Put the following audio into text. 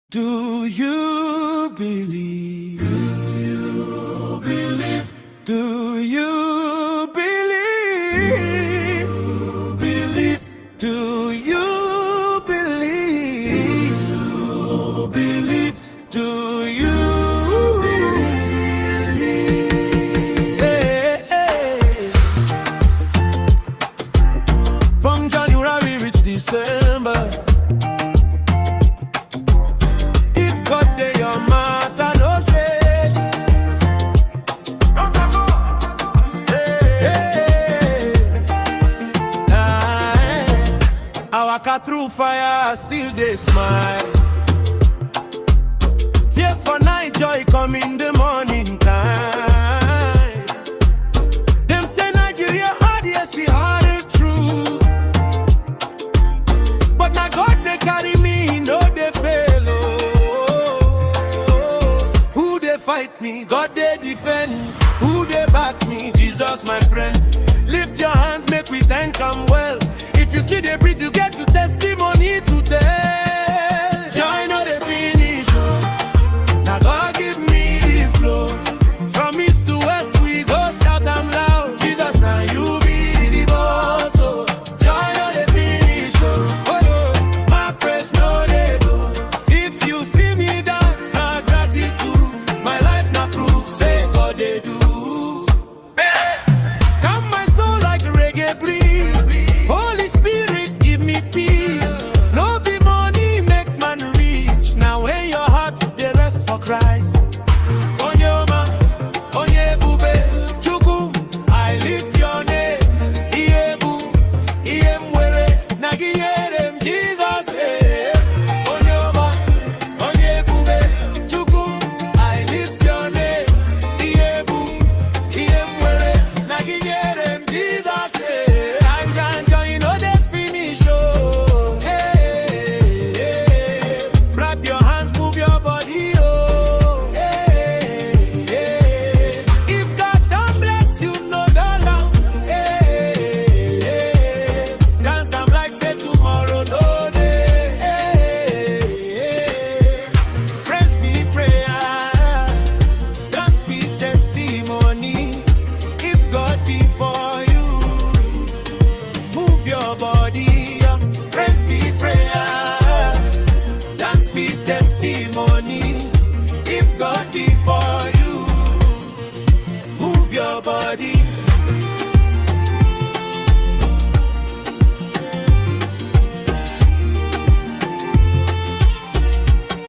Do you believe? Do you believe? Do you believe? Do you believe? Do you believe? Hey, hey. From January reach December, I walk through fire, still they smile. Tears for night, joy come in the morning time. Them say Nigeria hard, yes, we hard and true. But my God, they carry me, no they fail. Oh. Who they fight me, God they defend. Who they back me, Jesus my friend. Lift your hands, make we thank him well. If you still they breathe, you